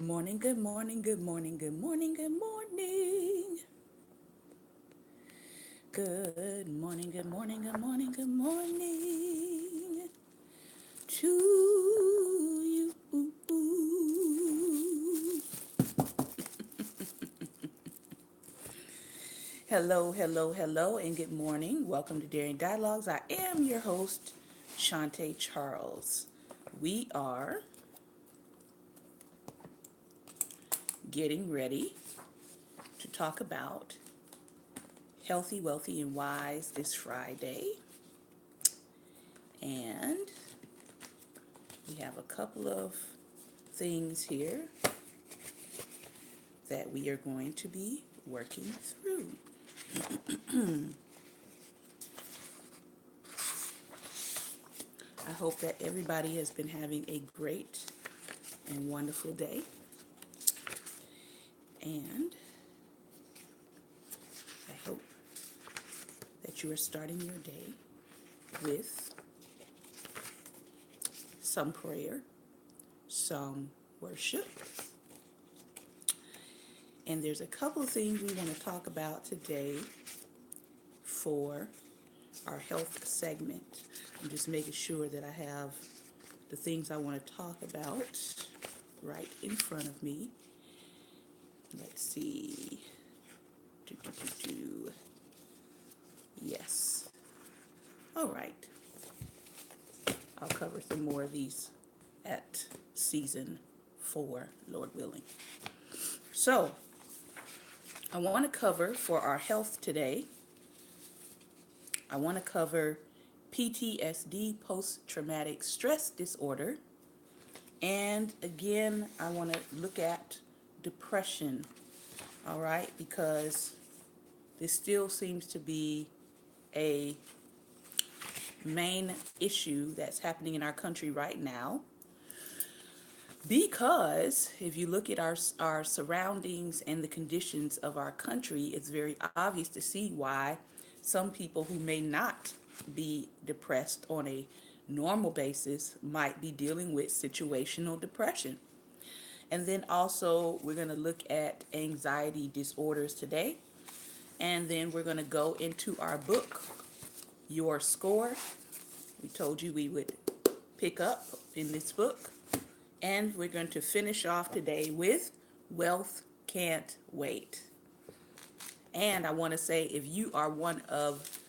morning, good morning, good morning, good morning, good morning. Good morning, good morning, good morning, good morning to you. Hello, hello, hello, and good morning. Welcome to Daring Dialogues. I am your host, Shantae Charles. We are getting ready to talk about Healthy, Wealthy, and Wise this Friday. And we have a couple of things here that we are going to be working through. I hope that everybody has been having a great and wonderful day. And I hope that you are starting your day with some prayer, some worship. And there's a couple of things we want to talk about today for our health segment. I'm just making sure that I have the things I want to talk about right in front of me. Let's see. Yes. All right. I'll cover some more of these at season 4, Lord willing. So, I want to cover for our health today, I want to cover PTSD, post-traumatic stress disorder. And again, I want to look at depression, all right, because this still seems to be a main issue that's happening in our country right now. Because if you look at our surroundings and the conditions of our country, it's very obvious to see why some people who may not be depressed on a normal basis might be dealing with situational depression. And then also, we're going to look at anxiety disorders today. And then we're going to go into our book, Your Score. We told you we would pick up in this book. And we're going to finish off today with Wealth Can't Wait. And I want to say, if you are one of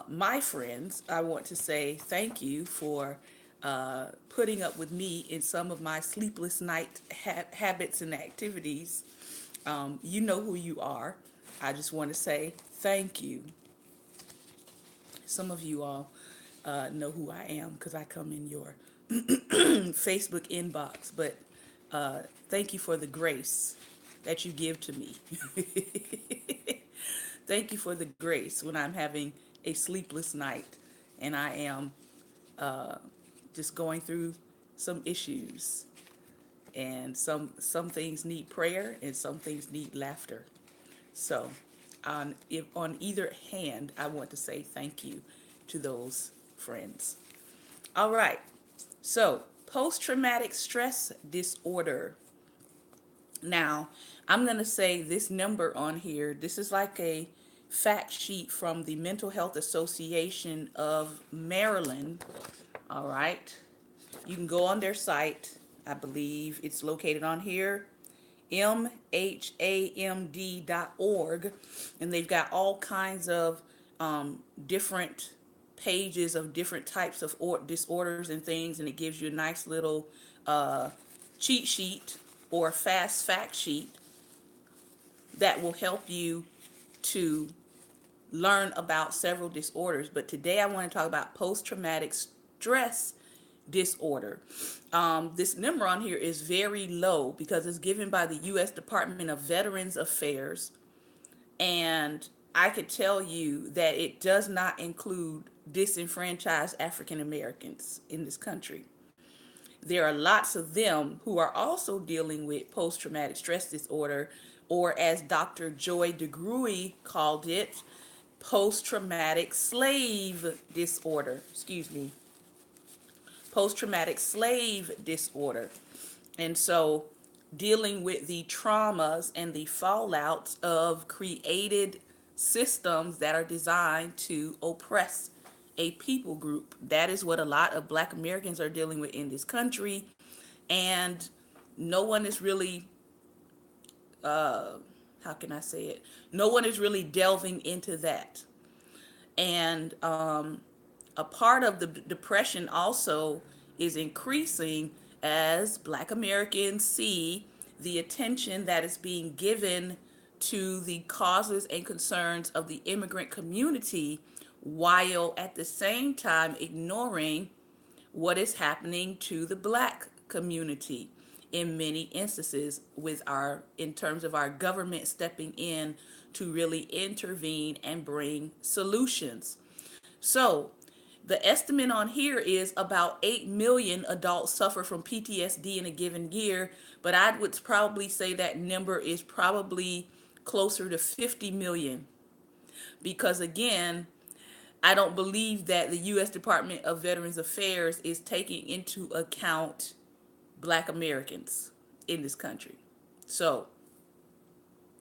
my friends, I want to say thank you for putting up with me in some of my sleepless night habits and activities. You know who you are. I just want to say thank you. Some of you all know who I am because I come in your Facebook inbox, but thank you for the grace that you give to me. Thank you for the grace when I'm having a sleepless night and I am just going through some issues, and some things need prayer and some things need laughter. So on either hand, I want to say thank you to those friends. All right. So, post-traumatic stress disorder. Now, I'm going to say this number on here. This is like a fact sheet from the Mental Health Association of Maryland. All right. You can go on their site. I believe it's located on here, mhamd.org, and they've got all kinds of different pages of different types of disorders and things, and it gives you a nice little cheat sheet or fast fact sheet that will help you to learn about several disorders. But today I want to talk about post-traumatic stress disorder. This number on here is very low because it's given by the U.S. Department of Veterans Affairs. And I could tell you that it does not include disenfranchised African Americans in this country. There are lots of them who are also dealing with post-traumatic stress disorder, or as Dr. Joy DeGruy called it, post-traumatic slave disorder. Excuse me. Post-traumatic slave disorder. And so dealing with the traumas and the fallouts of created systems that are designed to oppress a people group. That is what a lot of Black Americans are dealing with in this country. And no one is really, how can I say it? No one is really delving into that. And a part of the depression also is increasing as Black Americans see the attention that is being given to the causes and concerns of the immigrant community, while at the same time ignoring what is happening to the Black community in many instances, with our, in terms of our government stepping in to really intervene and bring solutions. So the estimate on here is about 8 million adults suffer from PTSD in a given year, but I would probably say that number is probably closer to 50 million, because again, I don't believe that the U.S. Department of Veterans Affairs is taking into account Black Americans in this country. So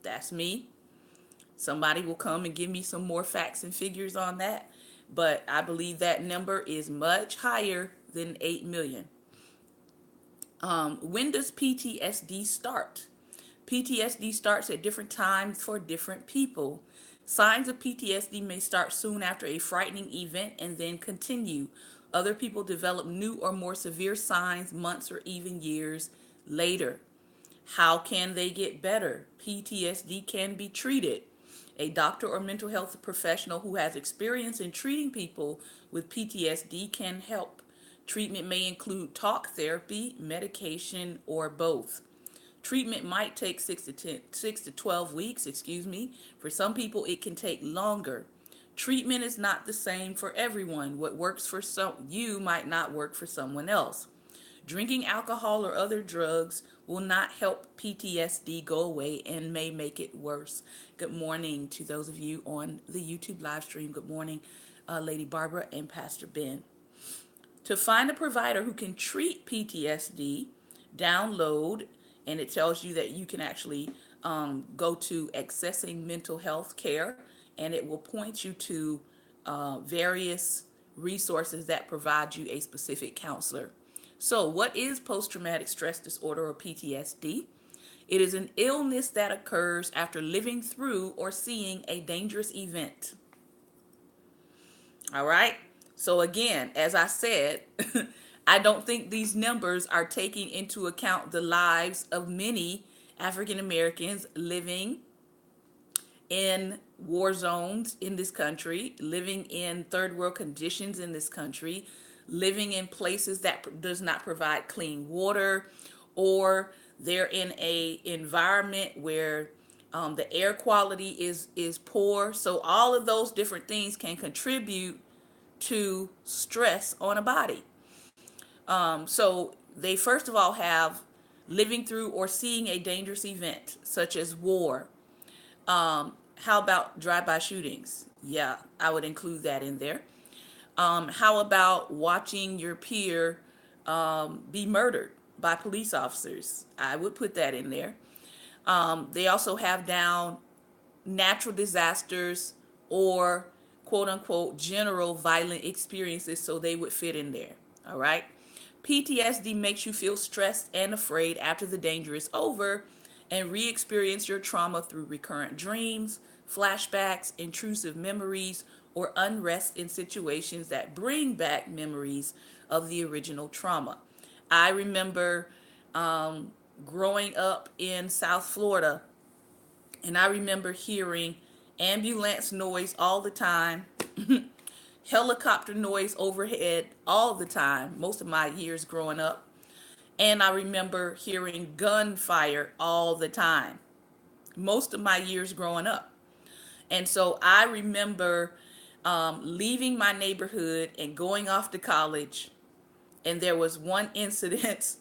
that's me. Somebody will come and give me some more facts and figures on that, but I believe that number is much higher than 8 million. When does PTSD start? PTSD starts at different times for different people. Signs of PTSD may start soon after a frightening event and then continue. Other people develop new or more severe signs months or even years later. How can they get better? PTSD can be treated. A doctor or mental health professional who has experience in treating people with PTSD can help. Treatment may include talk therapy, medication, or both. Treatment might take 6 to 12 weeks, For some people, it can take longer. Treatment is not the same for everyone. What works for you might not work for someone else. Drinking alcohol or other drugs will not help PTSD go away and may make it worse. Good morning to those of you on the YouTube live stream. Good morning, Lady Barbara and Pastor Ben. To find a provider who can treat PTSD, download, and it tells you that you can actually go to Accessing Mental Health Care, and it will point you to various resources that provide you a specific counselor. So, what is post-traumatic stress disorder, or PTSD? It is an illness that occurs after living through or seeing a dangerous event. All right. So again, as I said, I don't think these numbers are taking into account the lives of many African Americans living in war zones in this country, living in third world conditions in this country, living in places that does not provide clean water, or they're in a environment where the air quality is poor. So all of those different things can contribute to stress on a body. So they first of all have living through or seeing a dangerous event such as war. How about drive-by shootings? Yeah, I would include that in there. How about watching your peer be murdered by police officers? I would put that in there. They also have down natural disasters or quote unquote general violent experiences, so they would fit in there. All right. PTSD makes you feel stressed and afraid after the danger is over and re experience your trauma through recurrent dreams, flashbacks, intrusive memories, or unrest in situations that bring back memories of the original trauma. I remember growing up in South Florida, and I remember hearing ambulance noise all the time, helicopter noise overhead all the time, most of my years growing up. And I remember hearing gunfire all the time, most of my years growing up. And so I remember leaving my neighborhood and going off to college. And there was one incident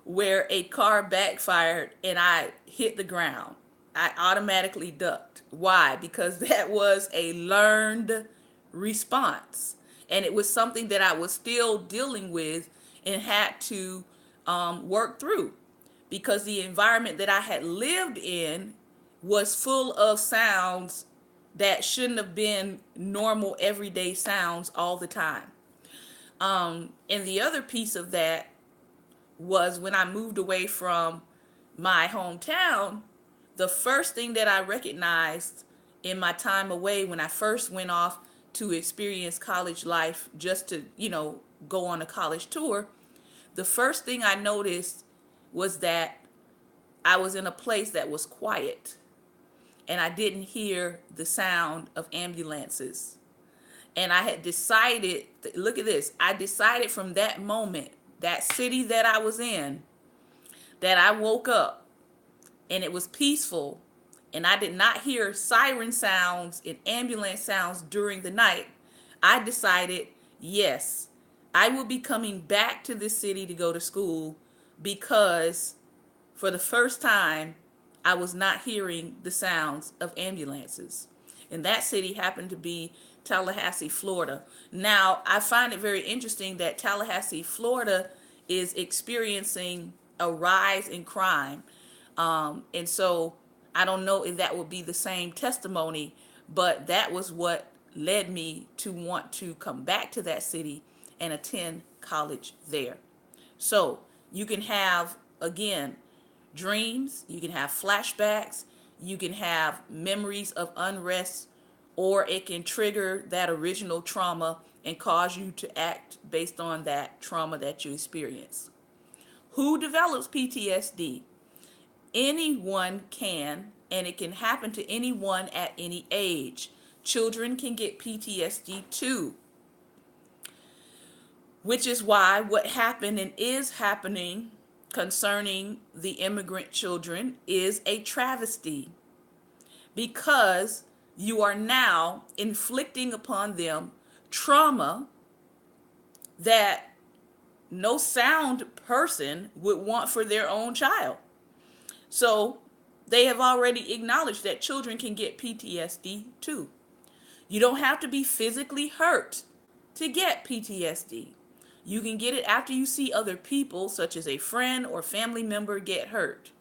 where a car backfired and I hit the ground. I automatically ducked. Why? Because that was a learned response. And it was something that I was still dealing with and had to work through. because the environment that I had lived in was full of sounds that shouldn't have been normal everyday sounds all the time. And the other piece of that was when I moved away from my hometown, the first thing that I recognized in my time away when I first went off to experience college life, just to, go on a college tour, the first thing I noticed was that I was in a place that was quiet and I didn't hear the sound of ambulances. And I had decided, look at this, I decided from that moment, that city that I was in, that I woke up and it was peaceful and I did not hear siren sounds and ambulance sounds during the night. I decided, yes, I will be coming back to this city to go to school, because for the first time, I was not hearing the sounds of ambulances. And that city happened to be Tallahassee, Florida. Now, I find it very interesting that Tallahassee, Florida is experiencing a rise in crime. And so I don't know if that would be the same testimony, but that was what led me to want to come back to that city and attend college there. So you can have, again, dreams, you can have flashbacks, you can have memories of unrest, or it can trigger that original trauma and cause you to act based on that trauma that you experience. Who develops PTSD? Anyone can, and it can happen to anyone at any age. Children can get PTSD too, which is why what happened and is happening concerning the immigrant children is a travesty, because you are now inflicting upon them trauma that no sound person would want for their own child. So they have already acknowledged that children can get PTSD too. You don't have to be physically hurt to get PTSD. You can get it after you see other people, such as a friend or family member, get hurt.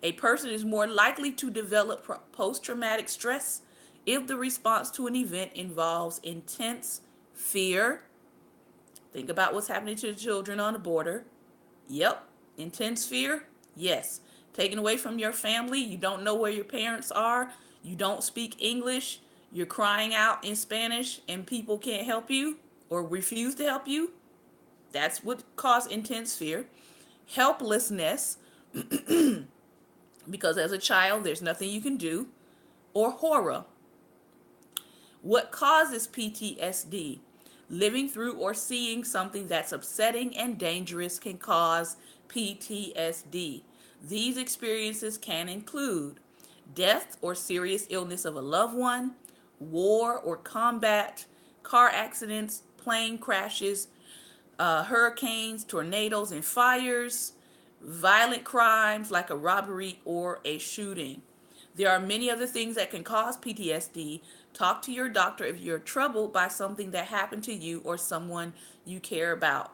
A person is more likely to develop post-traumatic stress if the response to an event involves intense fear. Think about what's happening to the children on the border. Yep, intense fear. Yes, taken away from your family. You don't know where your parents are. You don't speak English. You're crying out in Spanish and people can't help you or refuse to help you. That's what caused intense fear. Helplessness, because as a child, there's nothing you can do. Or horror. What causes PTSD? Living through or seeing something that's upsetting and dangerous can cause PTSD. These experiences can include death or serious illness of a loved one, war or combat, car accidents, plane crashes, hurricanes, tornadoes, and fires, violent crimes like a robbery or a shooting. There are many other things that can cause PTSD. Talk to your doctor if you're troubled by something that happened to you or someone you care about.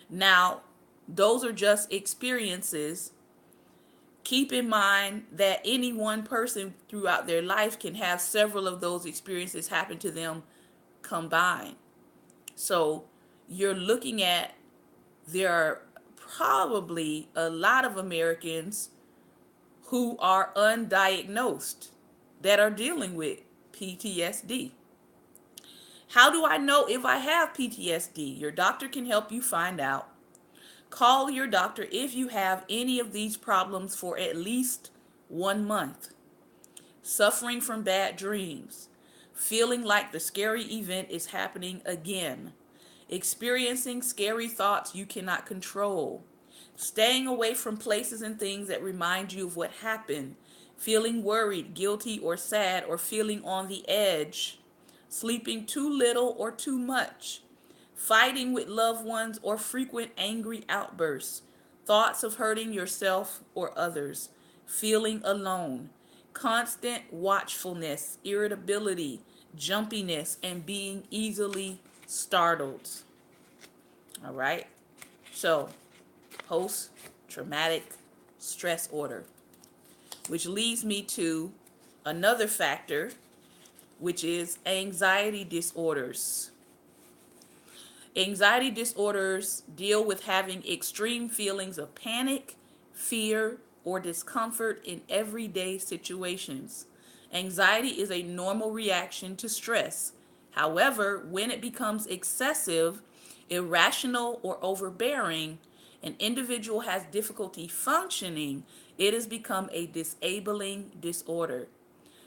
Now, those are just experiences. Keep in mind that any one person throughout their life can have several of those experiences happen to them combined. So you're looking at, there are probably a lot of Americans who are undiagnosed that are dealing with PTSD. How do I know if I have PTSD? Your doctor can help you find out. Call your doctor if you have any of these problems for at least 1 month. Suffering from bad dreams. Feeling like the scary event is happening again. Experiencing scary thoughts you cannot control. Staying away from places and things that remind you of what happened. Feeling worried, guilty, or sad, or feeling on the edge. Sleeping too little or too much. Fighting with loved ones or frequent angry outbursts. Thoughts of hurting yourself or others. Feeling alone. Constant watchfulness, irritability, jumpiness, and being easily startled. All right. So, post-traumatic stress order, which leads me to another factor, which is anxiety disorders. Anxiety disorders deal with having extreme feelings of panic, fear, or discomfort in everyday situations. Anxiety is a normal reaction to stress. However, when it becomes excessive, irrational, or overbearing, an individual has difficulty functioning, it has become a disabling disorder.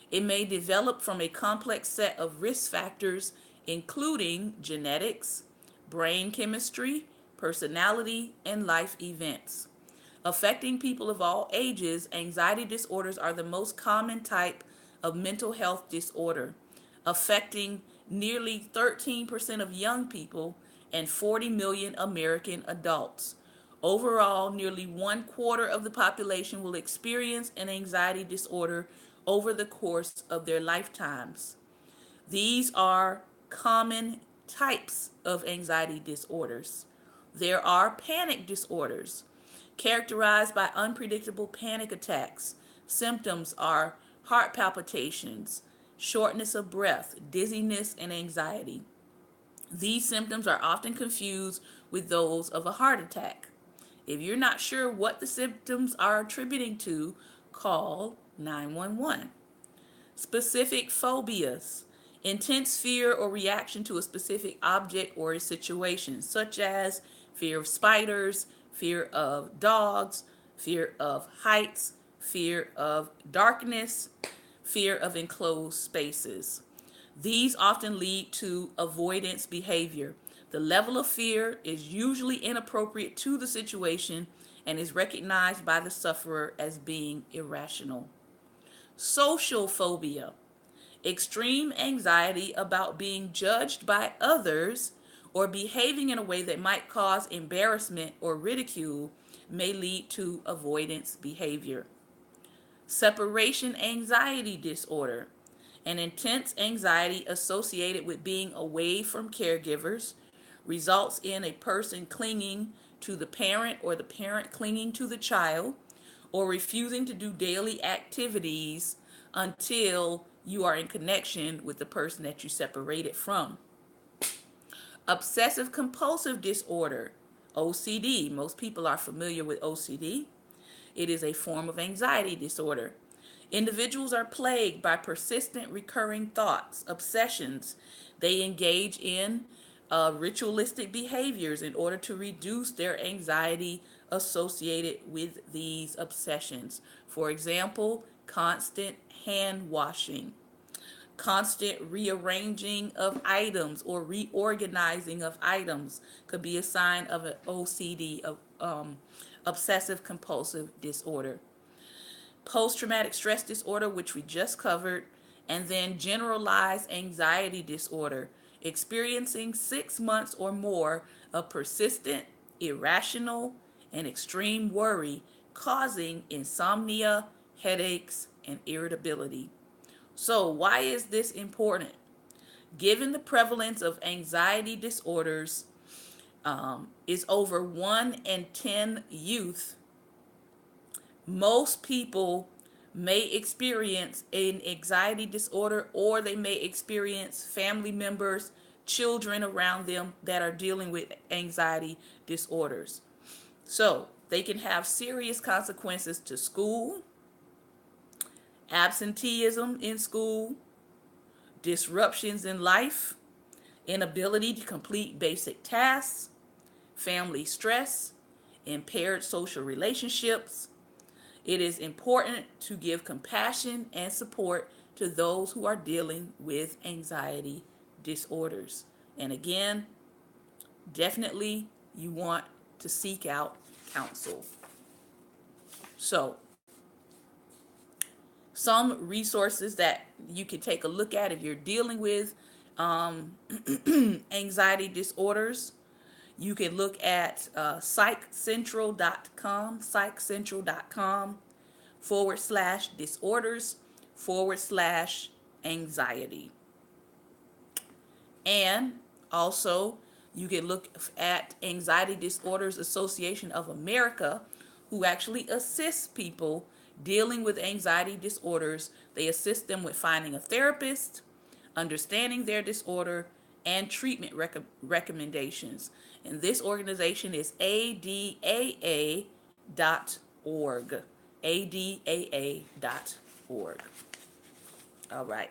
It may develop from a complex set of risk factors, including genetics, brain chemistry, personality, and life events. Affecting people of all ages, anxiety disorders are the most common type of mental health disorder, affecting nearly 13% of young people and 40 million American adults. Overall, nearly 1/4 of the population will experience an anxiety disorder over the course of their lifetimes. These are common types of anxiety disorders. There are panic disorders, characterized by unpredictable panic attacks. Symptoms are heart palpitations, shortness of breath, dizziness, and anxiety. These symptoms are often confused with those of a heart attack. If you're not sure what the symptoms are attributing to, call 911. Specific phobias, intense fear or reaction to a specific object or a situation, such as fear of spiders, fear of dogs, fear of heights, fear of darkness, fear of enclosed spaces. These often lead to avoidance behavior. The level of fear is usually inappropriate to the situation and is recognized by the sufferer as being irrational. Social phobia, extreme anxiety about being judged by others or behaving in a way that might cause embarrassment or ridicule, may lead to avoidance behavior. Separation anxiety disorder, an intense anxiety associated with being away from caregivers, results in a person clinging to the parent or the parent clinging to the child, or refusing to do daily activities until you are in connection with the person that you separated from. Obsessive compulsive disorder, OCD. Most people are familiar with OCD. It is a form of anxiety disorder. Individuals are plagued by persistent recurring thoughts, obsessions. They engage in ritualistic behaviors in order to reduce their anxiety associated with these obsessions. For example, constant hand washing, constant rearranging of items or reorganizing of items could be a sign of an OCD, of obsessive compulsive disorder. Post-traumatic stress disorder, which we just covered, and then generalized anxiety disorder, experiencing 6 months or more of persistent, irrational, and extreme worry, causing insomnia, headaches, and irritability. So, why is this important? Given the prevalence of anxiety disorders is over 1 in 10 youth, most people may experience an anxiety disorder, or they may experience family members, children around them that are dealing with anxiety disorders. So they can have serious consequences to school, absenteeism in school, disruptions in life, inability to complete basic tasks, family stress, impaired social relationships. It is important to give compassion and support to those who are dealing with anxiety disorders. And again, definitely you want to seek out counsel. So, some resources that you can take a look at if you're dealing with anxiety disorders. You can look at psychcentral.com/disorders/anxiety. And also, you can look at Anxiety Disorders Association of America, who actually assists people dealing with anxiety disorders. They assist them with finding a therapist, understanding their disorder, and treatment recommendations. And this organization is ADAA.org. ADAA.org. All right.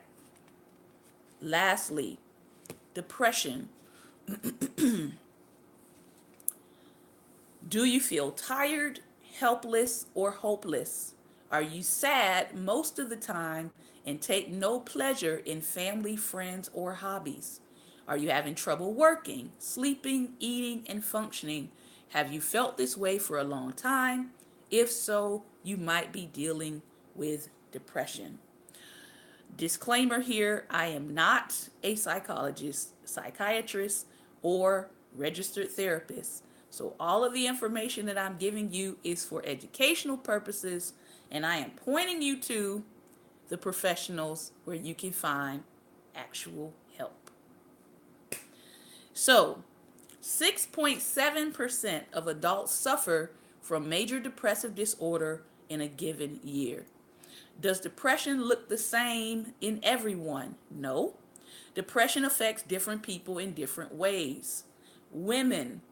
Lastly, depression. Do you feel tired, helpless, or hopeless? Are you sad most of the time and take no pleasure in family, friends, or hobbies? Are you having trouble working, sleeping, eating, and functioning? Have you felt this way for a long time? If so, you might be dealing with depression. Disclaimer here, I am not a psychologist, psychiatrist, or registered therapist. So all of the information that I'm giving you is for educational purposes, and I am pointing you to the professionals where you can find actual help. So, 6.7% of adults suffer from major depressive disorder in a given year. Does depression look the same in everyone? No. Depression affects different people in different ways. Women.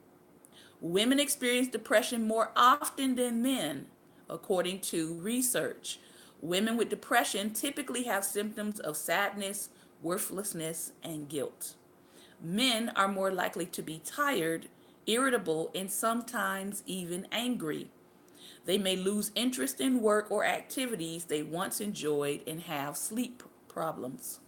Women experience depression more often than men, according to research. Women with depression typically have symptoms of sadness, worthlessness, and guilt. Men are more likely to be tired, irritable, and sometimes even angry. They may lose interest in work or activities they once enjoyed and have sleep problems.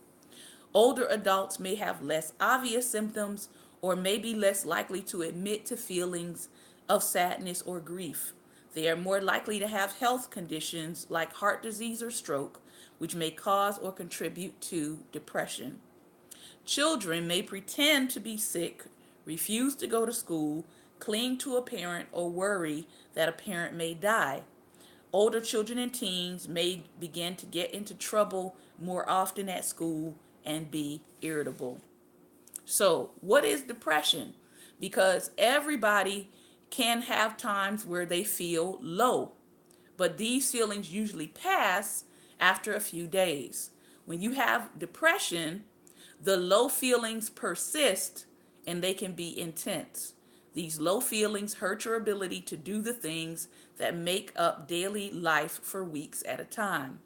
Older adults may have less obvious symptoms or may be less likely to admit to feelings of sadness or grief. They are more likely to have health conditions like heart disease or stroke, which may cause or contribute to depression. Children may pretend to be sick, refuse to go to school, cling to a parent, or worry that a parent may die. Older children and teens may begin to get into trouble more often at school and be irritable. So, what is depression? Because everybody can have times where they feel low, but these feelings usually pass after a few days. When you have depression, the low feelings persist and they can be intense. These low feelings hurt your ability to do the things that make up daily life for weeks at a time.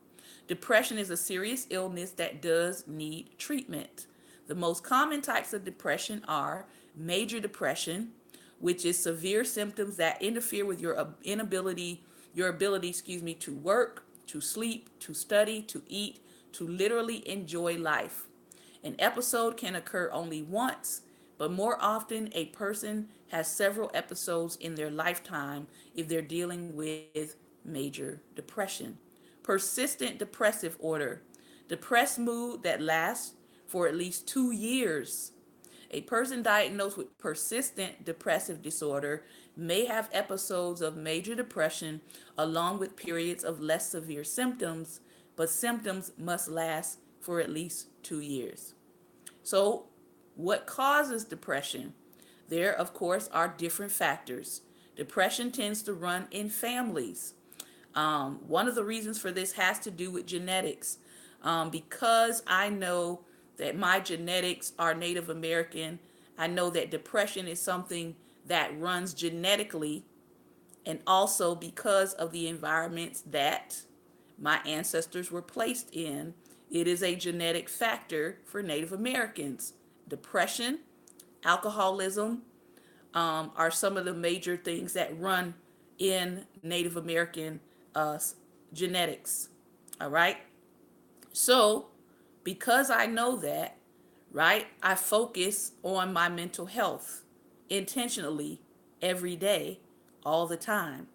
Depression is a serious illness that does need treatment. The most common types of depression are major depression, which is severe symptoms that interfere with your ability, to work, to sleep, to study, to eat, to literally enjoy life. An episode can occur only once, but more often a person has several episodes in their lifetime if they're dealing with major depression. Persistent depressive order, depressed mood that lasts for at least 2 years. A person diagnosed with persistent depressive disorder may have episodes of major depression along with periods of less severe symptoms, but symptoms must last for at least 2 years. So, what causes depression? There, of course, are different factors. Depression tends to run in families. One of the reasons for this has to do with genetics. Because I know that my genetics are Native American, I know that depression is something that runs genetically, and also because of the environments that my ancestors were placed in, it is a genetic factor for Native Americans. Depression, alcoholism are some of the major things that run in Native American genetics. All right. So, because I know that, right, I focus on my mental health intentionally every day, all the time.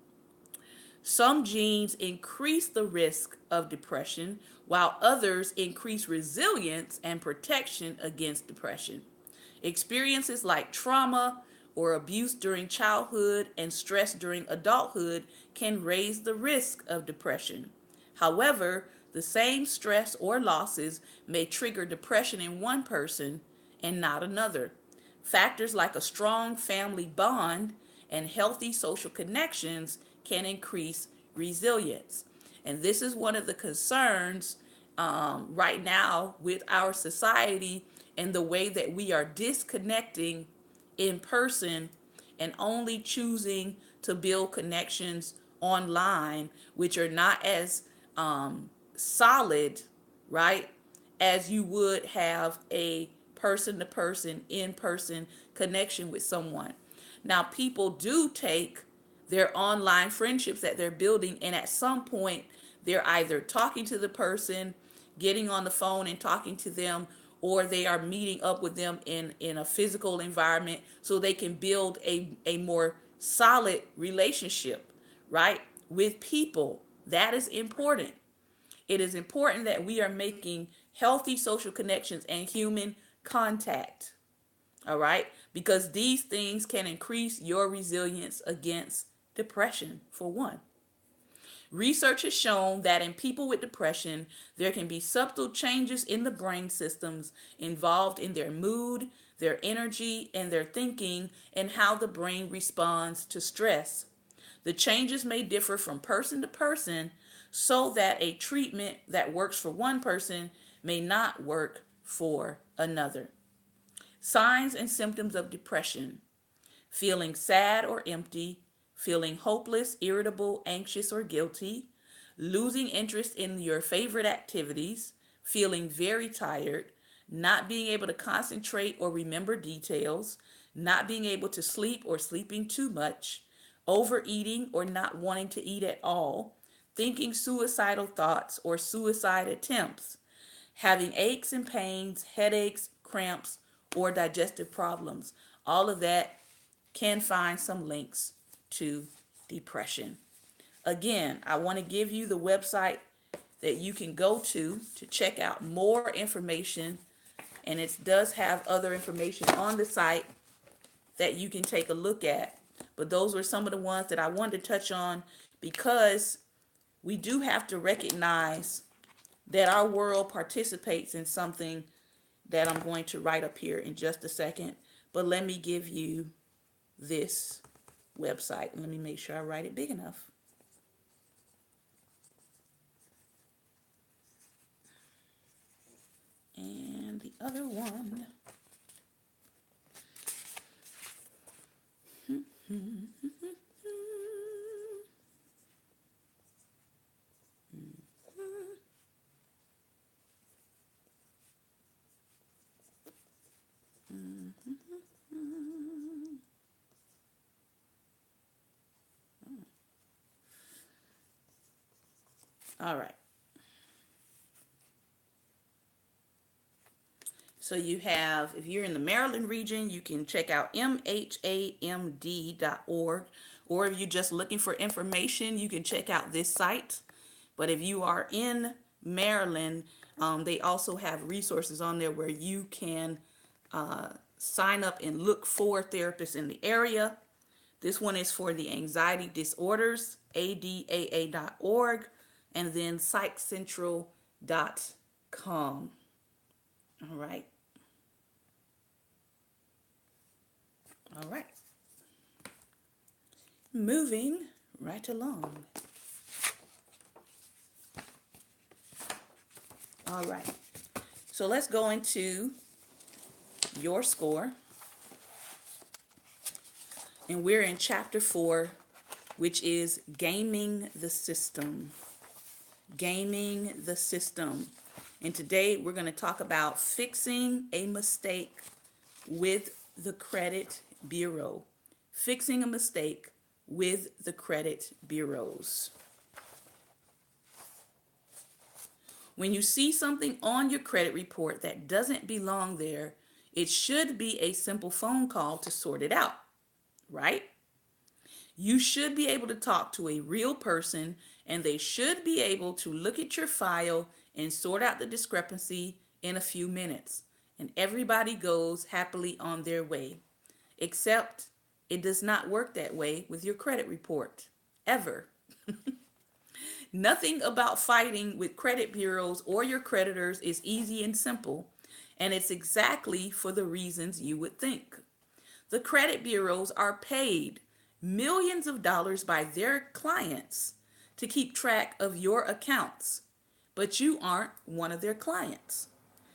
Some genes increase the risk of depression, while others increase resilience and protection against depression. Experiences like trauma or abuse during childhood and stress during adulthood can raise the risk of depression. However, the same stress or losses may trigger depression in one person and not another. Factors like a strong family bond and healthy social connections can increase resilience. And this is one of the concerns right now with our society and the way that we are disconnecting in person and only choosing to build connections online, which are not as solid, right, as you would have a person to person, in person connection with someone. Now, people do take their online friendships that they're building, and at some point, they're either talking to the person, getting on the phone and talking to them, or they are meeting up with them in a physical environment so they can build a more solid relationship, right, with people. That is important. It is important that we are making healthy social connections and human contact. All right? Because these things can increase your resilience against depression, for one. Research has shown that in people with depression, there can be subtle changes in the brain systems involved in their mood, their energy, and their thinking, and how the brain responds to stress. The changes may differ from person to person, so that a treatment that works for one person may not work for another. Signs and symptoms of depression: feeling sad or empty, feeling hopeless, irritable, anxious, or guilty, losing interest in your favorite activities, feeling very tired, not being able to concentrate or remember details, not being able to sleep or sleeping too much, overeating or not wanting to eat at all, thinking suicidal thoughts or suicide attempts, having aches and pains, headaches, cramps, or digestive problems. All of that can find some links to depression. Again, I want to give you the website that you can go to check out more information, and it does have other information on the site that you can take a look at. But those were some of the ones that I wanted to touch on, because we do have to recognize that our world participates in something that I'm going to write up here in just a second. But let me give you this website. Let me make sure I write it big enough. And the other one. All right. So you have, if you're in the Maryland region, you can check out mhamd.org. Or if you're just looking for information, you can check out this site. But if you are in Maryland, they also have resources on there where you can sign up and look for therapists in the area. This one is for the anxiety disorders, adaa.org, and then psychcentral.com. All right. All right. Moving right along. All right. So let's go into your score. And we're in chapter 4, which is gaming the system. Gaming the system. And today we're going to talk about fixing a mistake with the credit bureau. Fixing a mistake with the credit bureaus. When you see something on your credit report that doesn't belong there, it should be a simple phone call to sort it out, right? You should be able to talk to a real person, and they should be able to look at your file and sort out the discrepancy in a few minutes. And everybody goes happily on their way. Except it does not work that way with your credit report, ever. Nothing about fighting with credit bureaus or your creditors is easy and simple, and it's exactly for the reasons you would think. The credit bureaus are paid millions of dollars by their clients to keep track of your accounts, but you aren't one of their clients.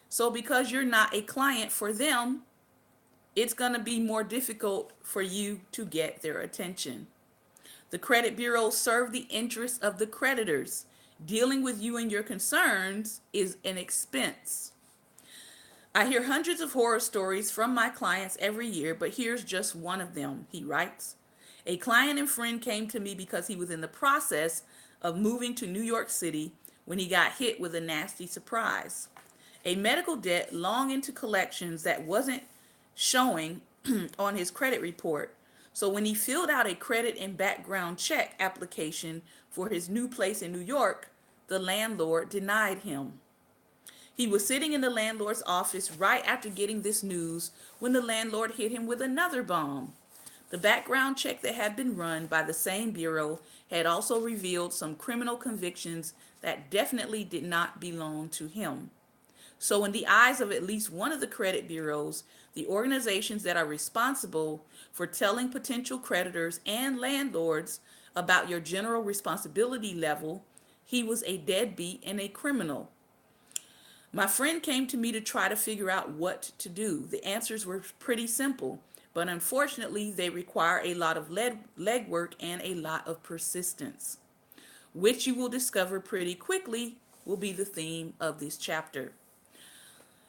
So, because you're not a client for them, it's going to be more difficult for you to get their attention. The credit bureaus serve the interests of the creditors. Dealing with you and your concerns is an expense. I hear hundreds of horror stories from my clients every year, but here's just one of them, he writes. A client and friend came to me because he was in the process of moving to New York City when he got hit with a nasty surprise. A medical debt long into collections that wasn't showing on his credit report. So when he filled out a credit and background check application for his new place in New York, the landlord denied him. He was sitting in the landlord's office right after getting this news when the landlord hit him with another bomb. The background check that had been run by the same bureau had also revealed some criminal convictions that definitely did not belong to him. So, in the eyes of at least one of the credit bureaus, the organizations that are responsible for telling potential creditors and landlords about your general responsibility level, he was a deadbeat and a criminal. My friend came to me to try to figure out what to do. The answers were pretty simple, but unfortunately, they require a lot of legwork and a lot of persistence, which you will discover pretty quickly will be the theme of this chapter.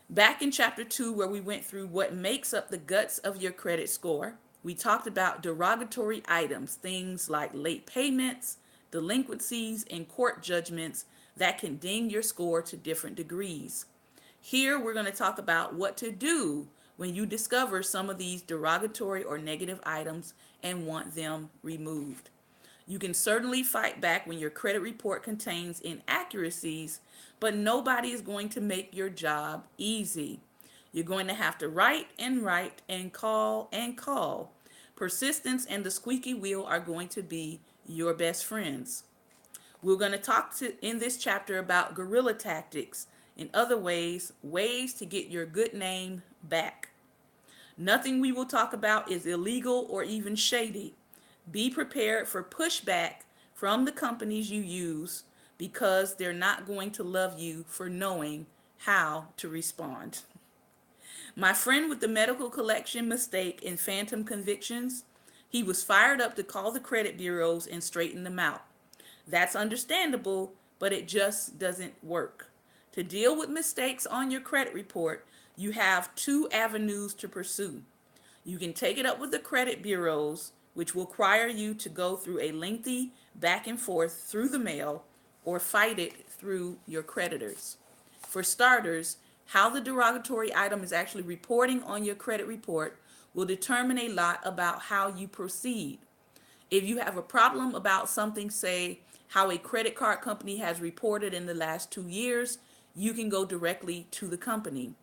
Back in chapter 2, where we went through what makes up the guts of your credit score, we talked about derogatory items, things like late payments, delinquencies, and court judgments that can ding your score to different degrees. Here, we're going to talk about what to do when you discover some of these derogatory or negative items and want them removed. You can certainly fight back when your credit report contains inaccuracies, but nobody is going to make your job easy. You're going to have to write and call and call. Persistence and the squeaky wheel are going to be your best friends. We're going to talk in this chapter about guerrilla tactics. In other ways to get your good name back. Nothing we will talk about is illegal or even shady. Be prepared for pushback from the companies you use because they're not going to love you for knowing how to respond. My friend with the medical collection mistake and phantom convictions, he was fired up to call the credit bureaus and straighten them out. That's understandable, but it just doesn't work. To deal with mistakes on your credit report, you have two avenues to pursue. You can take it up with the credit bureaus, which will require you to go through a lengthy back and forth through the mail, or fight it through your creditors. For starters, how the derogatory item is actually reporting on your credit report will determine a lot about how you proceed. If you have a problem about something, say how a credit card company has reported in the last 2 years, you can go directly to the company.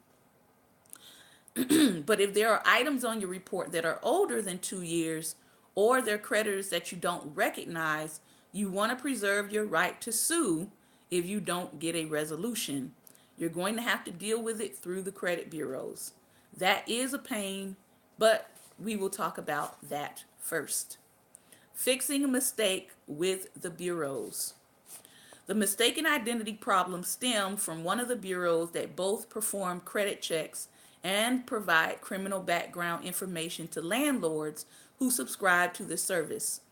But if there are items on your report that are older than 2 years, or they're creditors that you don't recognize, you want to preserve your right to sue if you don't get a resolution. You're going to have to deal with it through the credit bureaus. That is a pain, but we will talk about that first. Fixing a mistake with the bureaus. The mistaken identity problem stemmed from one of the bureaus that both perform credit checks and provide criminal background information to landlords who subscribe to the service.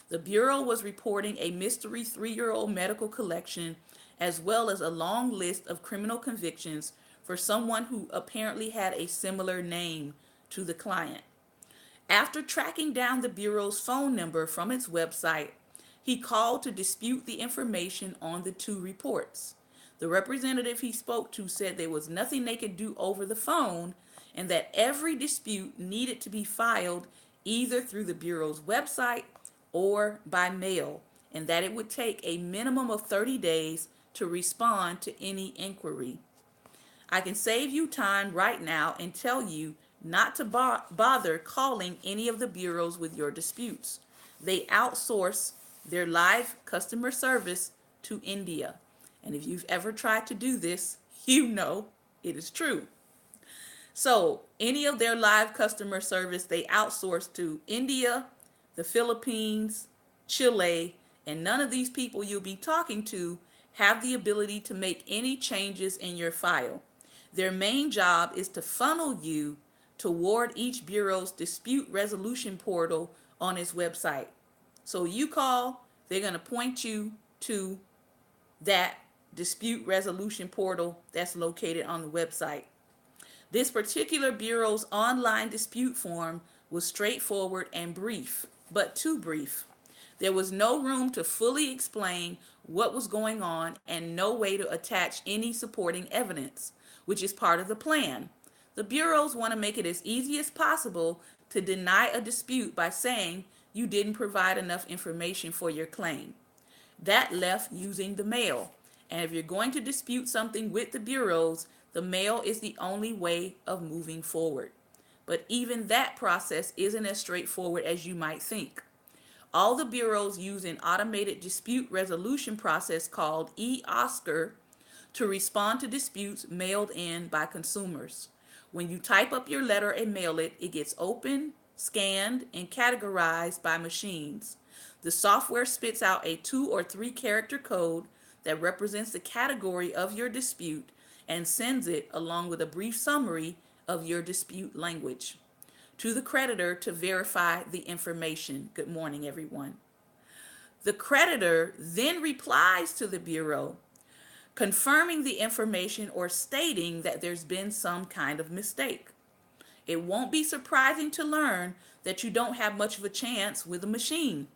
The bureau was reporting a mystery 3-year-old medical collection as well as a long list of criminal convictions for someone who apparently had a similar name to the client. After tracking down the bureau's phone number from its website, he called to dispute the information on the two reports. The representative he spoke to said there was nothing they could do over the phone and that every dispute needed to be filed either through the bureau's website or by mail, and that it would take a minimum of 30 days to respond to any inquiry. I can save you time right now and tell you not to bother calling any of the bureaus with your disputes. They outsource their live customer service to India. And if you've ever tried to do this, you know it is true. So any of their live customer service, they outsource to India, the Philippines, Chile, and none of these people you'll be talking to have the ability to make any changes in your file. Their main job is to funnel you toward each bureau's dispute resolution portal on its website. So you call, they're going to point you to that dispute resolution portal that's located on the website. This particular bureau's online dispute form was straightforward and brief, but too brief. There was no room to fully explain what was going on and no way to attach any supporting evidence, which is part of the plan. The bureaus want to make it as easy as possible to deny a dispute by saying you didn't provide enough information for your claim. That left using the mail. And if you're going to dispute something with the bureaus, the mail is the only way of moving forward. But even that process isn't as straightforward as you might think. All the bureaus use an automated dispute resolution process called eOscar to respond to disputes mailed in by consumers. When you type up your letter and mail it, it gets opened, scanned, and categorized by machines. The software spits out a 2 or 3 character code that represents the category of your dispute and sends it along with a brief summary of your dispute language to the creditor to verify the information. Good morning, everyone. The creditor then replies to the bureau, confirming the information or stating that there's been some kind of mistake. It won't be surprising to learn that you don't have much of a chance with a machine.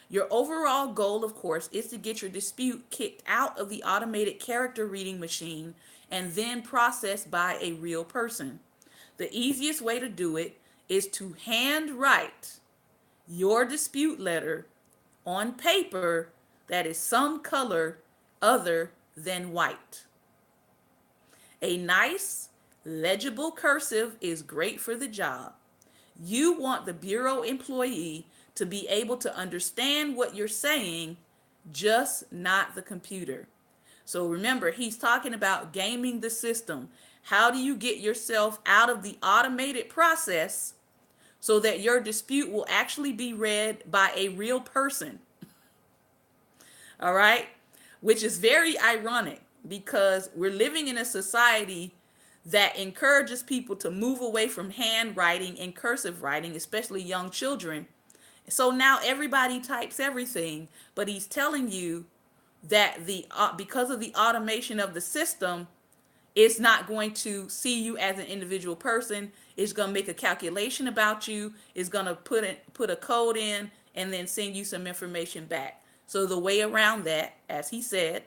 Your overall goal, of course, is to get your dispute kicked out of the automated character reading machine and then processed by a real person. The easiest way to do it is to handwrite your dispute letter on paper that is some color other than white. A nice, legible cursive is great for the job. You want the bureau employee to be able to understand what you're saying, just not the computer. So remember, he's talking about gaming the system. How do you get yourself out of the automated process so that your dispute will actually be read by a real person? All right? Which is very ironic because we're living in a society that encourages people to move away from handwriting and cursive writing, especially young children. So now everybody types everything, but he's telling you that because of the automation of the system, it's not going to see you as an individual person. It's going to make a calculation about you. It's going to put a code in and then send you some information back. So the way around that, as he said,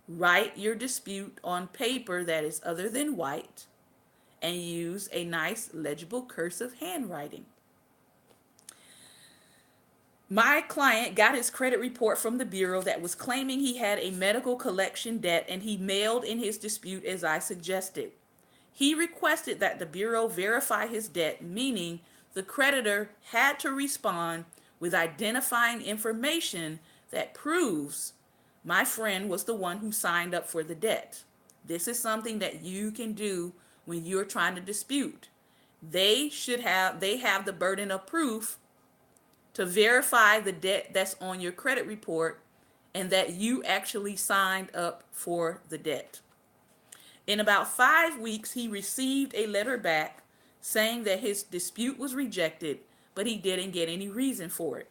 write your dispute on paper that is other than white and use a nice legible cursive handwriting. My client got his credit report from the bureau that was claiming he had a medical collection debt, and he mailed in his dispute as I suggested. He requested that the bureau verify his debt, meaning the creditor had to respond with identifying information that proves my friend was the one who signed up for the debt. This is something that you can do when you're trying to dispute. They have the burden of proof to verify the debt that's on your credit report and that you actually signed up for the debt. In about 5 weeks, he received a letter back saying that his dispute was rejected, but he didn't get any reason for it.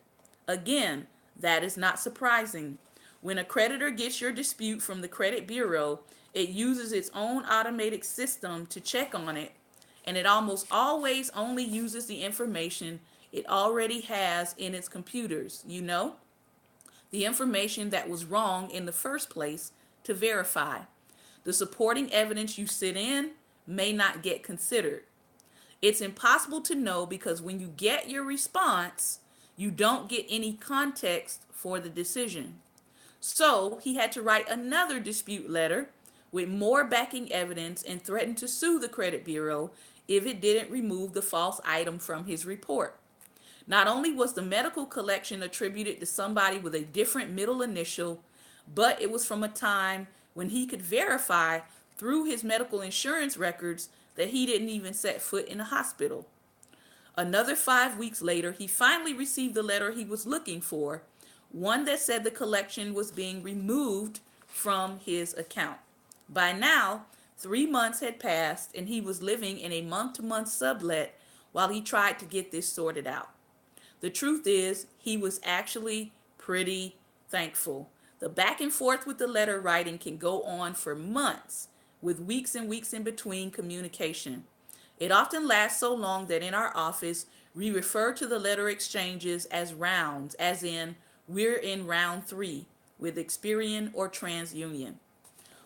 Again, that is not surprising. When a creditor gets your dispute from the credit bureau, it uses its own automated system to check on it, and it almost always only uses the information it already has in its computers, the information that was wrong in the first place to verify. The supporting evidence you sit in may not get considered. It's impossible to know because when you get your response, you don't get any context for the decision. So he had to write another dispute letter with more backing evidence and threatened to sue the credit bureau if it didn't remove the false item from his report. Not only was the medical collection attributed to somebody with a different middle initial, but it was from a time when he could verify through his medical insurance records that he didn't even set foot in a hospital. Another 5 weeks later, he finally received the letter he was looking for, one that said the collection was being removed from his account. By now, 3 months had passed, and he was living in a month-to-month sublet while he tried to get this sorted out. The truth is, he was actually pretty thankful. The back and forth with the letter writing can go on for months, with weeks and weeks in between communication. It often lasts so long that in our office, we refer to the letter exchanges as rounds, as in, we're in round 3 with Experian or TransUnion.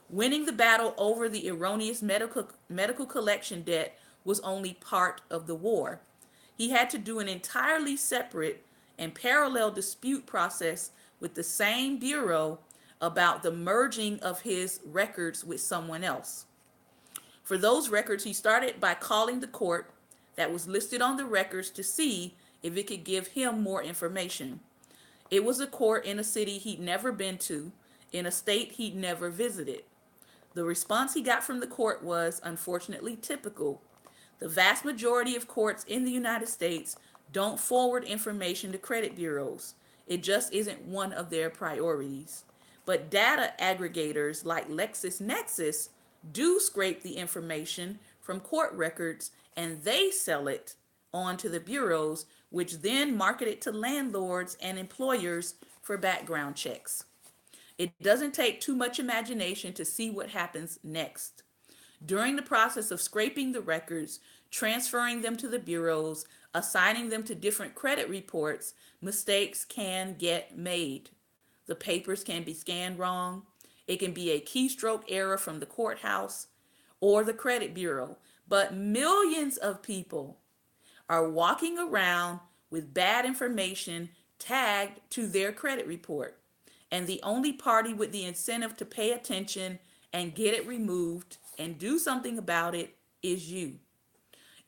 Winning the battle over the erroneous medical collection debt was only part of the war. He had to do an entirely separate and parallel dispute process with the same bureau about the merging of his records with someone else. For those records, he started by calling the court that was listed on the records to see if it could give him more information. It was a court in a city he'd never been to, in a state he'd never visited. The response he got from the court was, unfortunately, typical. The vast majority of courts in the United States don't forward information to credit bureaus. It just isn't one of their priorities. But data aggregators like LexisNexis do scrape the information from court records, and they sell it on to the bureaus, which then market it to landlords and employers for background checks. It doesn't take too much imagination to see what happens next. During the process of scraping the records, transferring them to the bureaus, assigning them to different credit reports, mistakes can get made. The papers can be scanned wrong. It can be a keystroke error from the courthouse or the credit bureau. But millions of people are walking around with bad information tagged to their credit report. And the only party with the incentive to pay attention and get it removed and do something about it is you.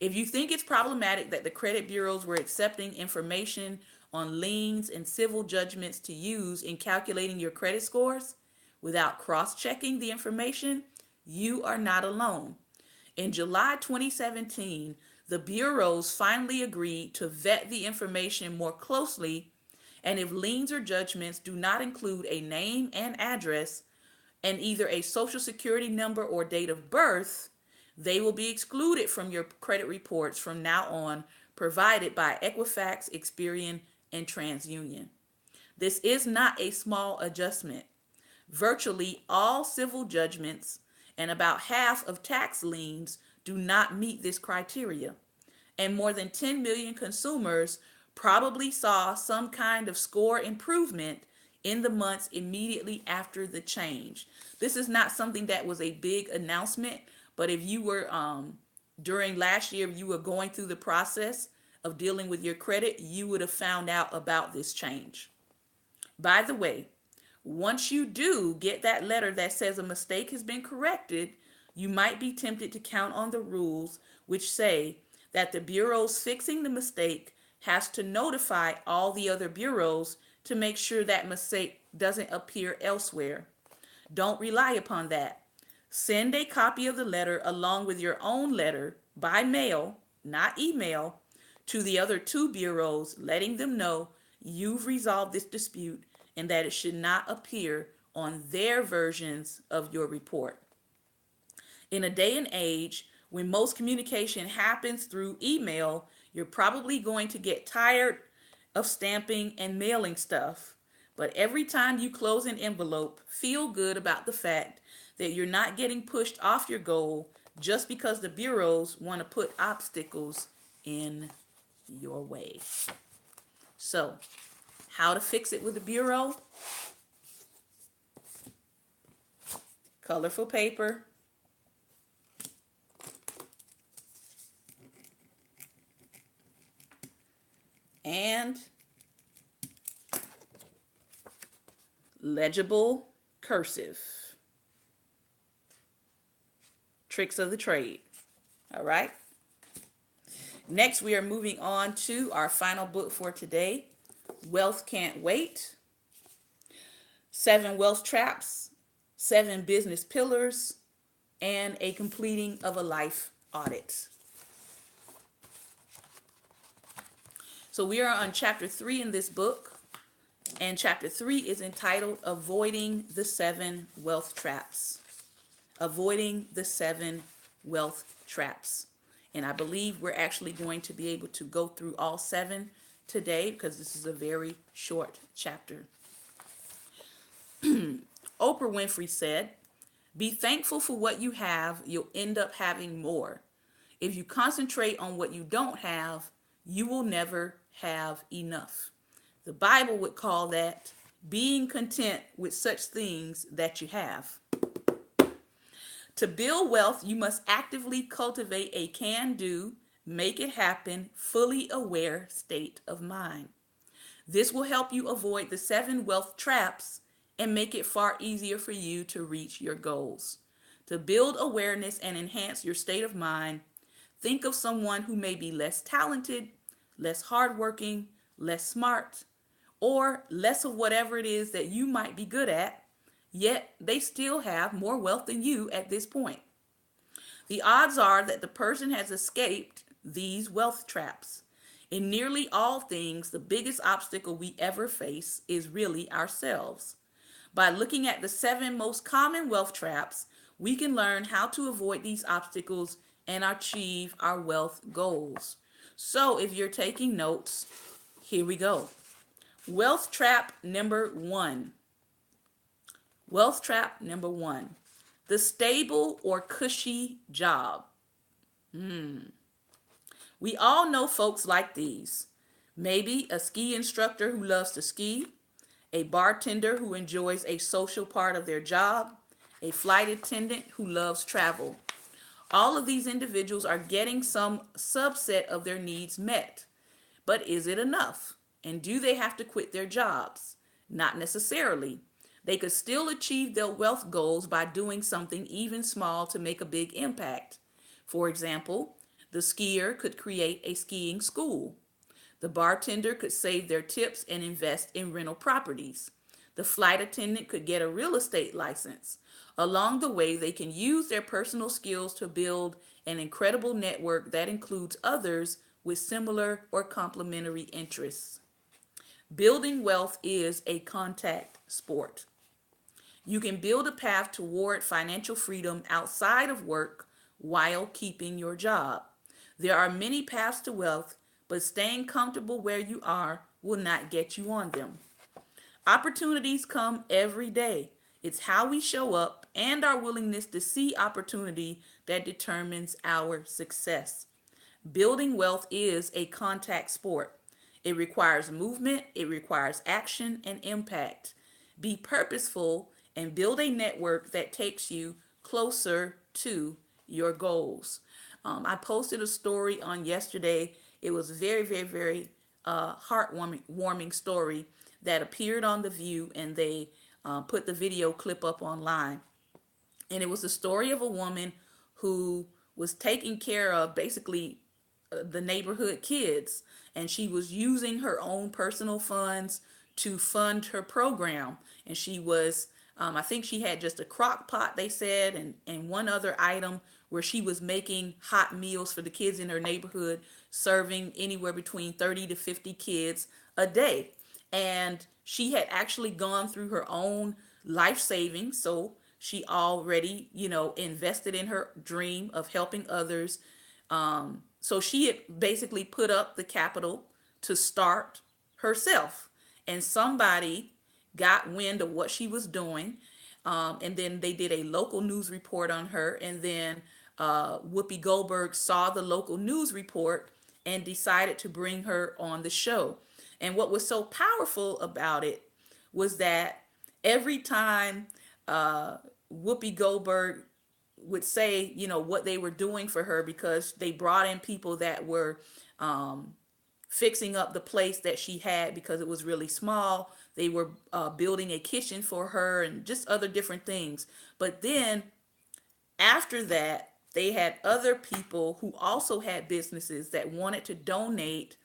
If you think it's problematic that the credit bureaus were accepting information on liens and civil judgments to use in calculating your credit scores without cross-checking the information, you are not alone. In July 2017, the bureaus finally agreed to vet the information more closely, and if liens or judgments do not include a name and address and either a social security number or date of birth, they will be excluded from your credit reports from now on, provided by Equifax, Experian, and TransUnion. This is not a small adjustment. Virtually all civil judgments and about half of tax liens do not meet this criteria. And more than 10 million consumers probably saw some kind of score improvement in the months immediately after the change. This is not something that was a big announcement, but if you were, during last year, if you were going through the process of dealing with your credit, you would have found out about this change. By the way, once you do get that letter that says a mistake has been corrected, you might be tempted to count on the rules which say that the bureaus fixing the mistake has to notify all the other bureaus to make sure that mistake doesn't appear elsewhere. Don't rely upon that. Send a copy of the letter along with your own letter by mail, not email, to the other 2 bureaus, letting them know you've resolved this dispute and that it should not appear on their versions of your report. In a day and age when most communication happens through email, you're probably going to get tired of stamping and mailing stuff. But every time you close an envelope, feel good about the fact that you're not getting pushed off your goal just because the bureaus want to put obstacles in your way. So, how to fix it with the bureau? Colorful paper. And legible cursive. Tricks of the trade. All right. Next, we are moving on to our final book for today, Wealth Can't Wait. 7 Wealth Traps, 7 Business Pillars, and a completing of a life audit. So we are on chapter 3 in this book, and chapter 3 is entitled Avoiding the Seven Wealth Traps. Avoiding the Seven Wealth Traps. And I believe we're actually going to be able to go through all 7 today because this is a very short chapter. Oprah Winfrey said, "Be thankful for what you have, you'll end up having more. If you concentrate on what you don't have, you will never have enough." The Bible would call that being content with such things that you have. To build wealth, you must actively cultivate a can-do, make it happen, fully aware state of mind. This will help you avoid the 7 wealth traps and make it far easier for you to reach your goals. To build awareness and enhance your state of mind, think of someone who may be less talented, less hardworking, less smart, or less of whatever it is that you might be good at, yet they still have more wealth than you at this point. The odds are that the person has escaped these wealth traps. In nearly all things, the biggest obstacle we ever face is really ourselves. By looking at the 7 most common wealth traps, we can learn how to avoid these obstacles and achieve our wealth goals. So if you're taking notes, here we go. Wealth trap number 1. Wealth trap number 1. The stable or cushy job. We all know folks like these. Maybe a ski instructor who loves to ski, a bartender who enjoys a social part of their job, a flight attendant who loves travel. All of these individuals are getting some subset of their needs met. But is it enough? And do they have to quit their jobs? Not necessarily. They could still achieve their wealth goals by doing something even small to make a big impact. For example, the skier could create a skiing school. The bartender could save their tips and invest in rental properties. The flight attendant could get a real estate license. Along the way, they can use their personal skills to build an incredible network that includes others with similar or complementary interests. Building wealth is a contact sport. You can build a path toward financial freedom outside of work while keeping your job. There are many paths to wealth, but staying comfortable where you are will not get you on them. Opportunities come every day. It's how we show up and our willingness to see opportunity that determines our success. Building wealth is a contact sport. It requires movement, it requires action and impact. Be purposeful and build a network that takes you closer to your goals. I posted a story on yesterday. It was a very, very, very heartwarming story that appeared on The View, and they put the video clip up online. And it was the story of a woman who was taking care of basically the neighborhood kids, and she was using her own personal funds to fund her program. And she was, I think she had just a crock pot, they said, and one other item where she was making hot meals for the kids in her neighborhood, serving anywhere between 30 to 50 kids a day. And she had actually gone through her own life savings, so she already, invested in her dream of helping others. So she had basically put up the capital to start herself. And somebody got wind of what she was doing. And then they did a local news report on her. And then Whoopi Goldberg saw the local news report and decided to bring her on the show. And what was so powerful about it was that every time Whoopi Goldberg would say, what they were doing for her, because they brought in people that were fixing up the place that she had because it was really small. They were building a kitchen for her and just other different things. But then after that, they had other people who also had businesses that wanted to donate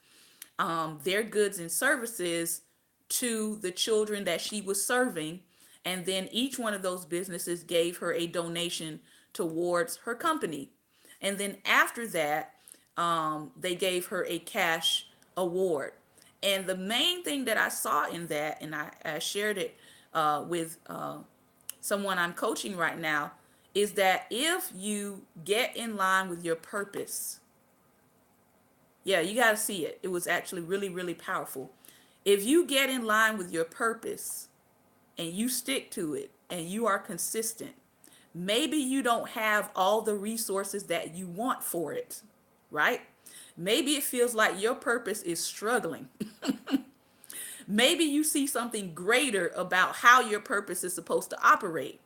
their goods and services to the children that she was serving. And then each one of those businesses gave her a donation towards her company. And then after that, they gave her a cash award. And the main thing that I saw in that, and I shared it with someone I'm coaching right now, is that if you get in line with your purpose, yeah, you got to see it. It was actually really, really powerful. If you get in line with your purpose and you stick to it and you are consistent, maybe you don't have all the resources that you want for it, right? Maybe it feels like your purpose is struggling. Maybe you see something greater about how your purpose is supposed to operate.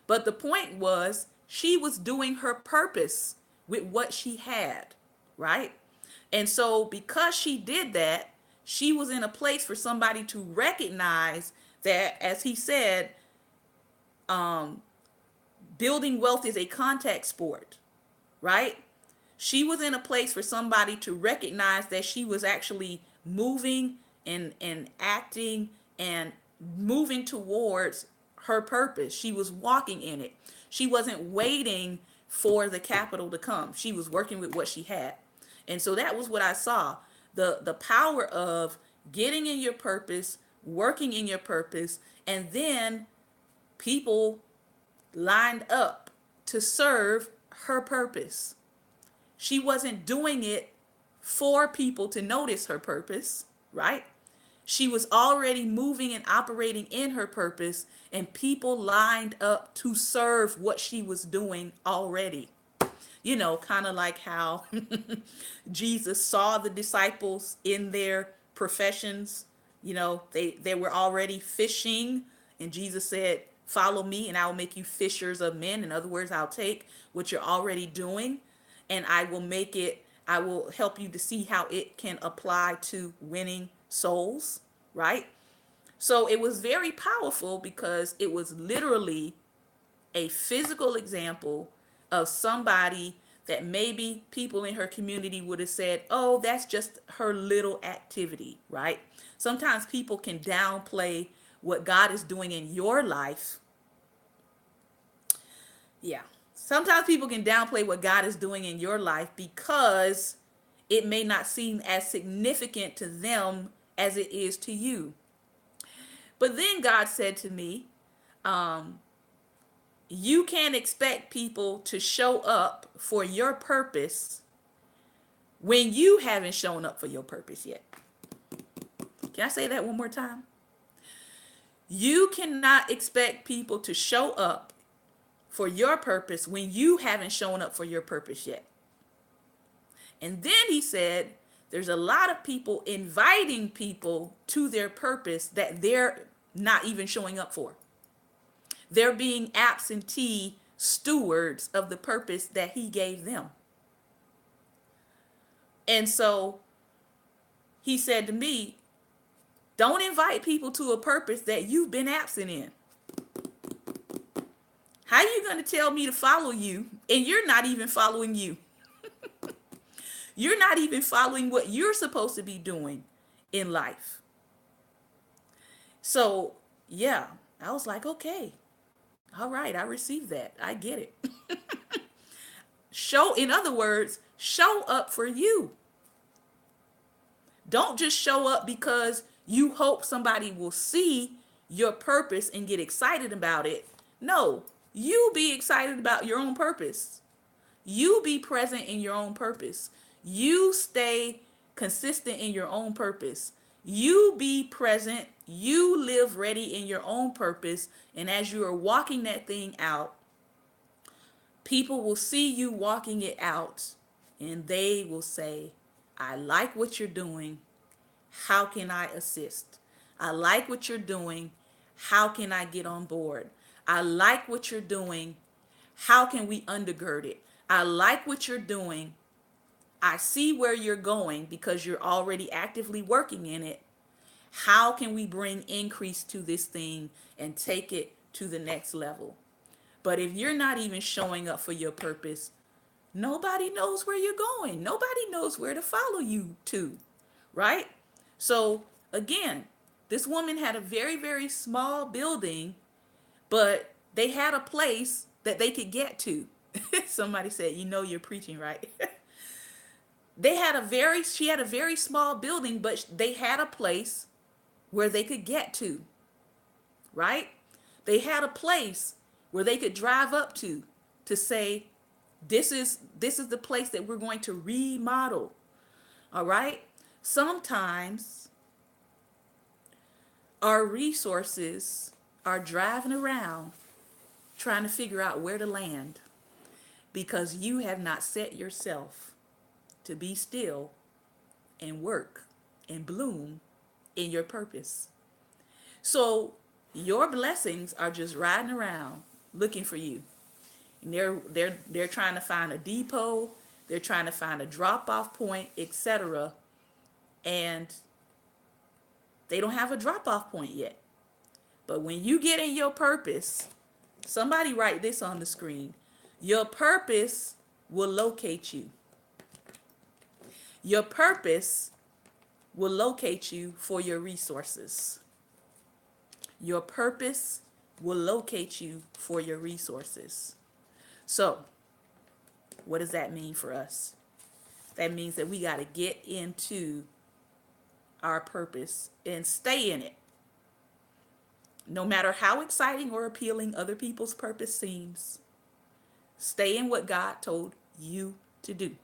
But the point was, she was doing her purpose with what she had, right? And so, because she did that, she was in a place for somebody to recognize that, as he said, building wealth is a contact sport, right? She was in a place for somebody to recognize that she was actually moving and acting and moving towards her purpose. She was walking in it. She wasn't waiting for the capital to come. She was working with what she had. And so that was what I saw. The power of getting in your purpose, working in your purpose, and then people lined up to serve her purpose. She wasn't doing it for people to notice her purpose, right? She was already moving and operating in her purpose, and people lined up to serve what she was doing already. You know, kind of like how Jesus saw the disciples in their professions. You know, they were already fishing, and Jesus said, "Follow me, and I will make you fishers of men." In other words, I'll take what you're already doing, and I will help you to see how it can apply to winning souls, right? So it was very powerful because it was literally a physical example of somebody that maybe people in her community would have said, oh, that's just her little activity, right? Sometimes people can downplay what God is doing in your life. Yeah. Sometimes people can downplay what God is doing in your life because it may not seem as significant to them as it is to you. But then God said to me, you can't expect people to show up for your purpose when you haven't shown up for your purpose yet. Can I say that one more time? You cannot expect people to show up for your purpose when you haven't shown up for your purpose yet. And then he said, there's a lot of people inviting people to their purpose that they're not even showing up for. They're being absentee stewards of the purpose that he gave them. And so he said to me, don't invite people to a purpose that you've been absent in. How are you going to tell me to follow you and you're not even following you? You're not even following what you're supposed to be doing in life. So, yeah, I was like, okay, all right, I received that. I get it. In other words, show up for you. Don't just show up because you hope somebody will see your purpose and get excited about it. No, you be excited about your own purpose. You be present in your own purpose. You stay consistent in your own purpose. You be present. You live ready in your own purpose. And as you are walking that thing out, people will see you walking it out and they will say, I like what you're doing. How can I assist? I like what you're doing. How can I get on board? I like what you're doing. How can we undergird it? I like what you're doing. I see where you're going because you're already actively working in it. How can we bring increase to this thing and take it to the next level? But if you're not even showing up for your purpose, nobody knows where you're going. Nobody knows where to follow you to, right? So again, this woman had a very, very small building, but they had a place that they could get to. Somebody said, you know, you're preaching, right? She had a very small building, but they had a place where they could get to, right? They had a place where they could drive up to say, this is the place that we're going to remodel. All right? Sometimes our resources are driving around trying to figure out where to land because you have not set yourself to be still and work and bloom in your purpose. So your blessings are just riding around looking for you. And they're trying to find a depot, they're trying to find a drop-off point, etc. And they don't have a drop-off point yet. But when you get in your purpose, somebody write this on the screen. Your purpose will locate you. Your purpose will locate you for your resources. Your purpose will locate you for your resources. So, what does that mean for us? That means that we got to get into our purpose and stay in it. No matter how exciting or appealing other people's purpose seems, stay in what God told you to do.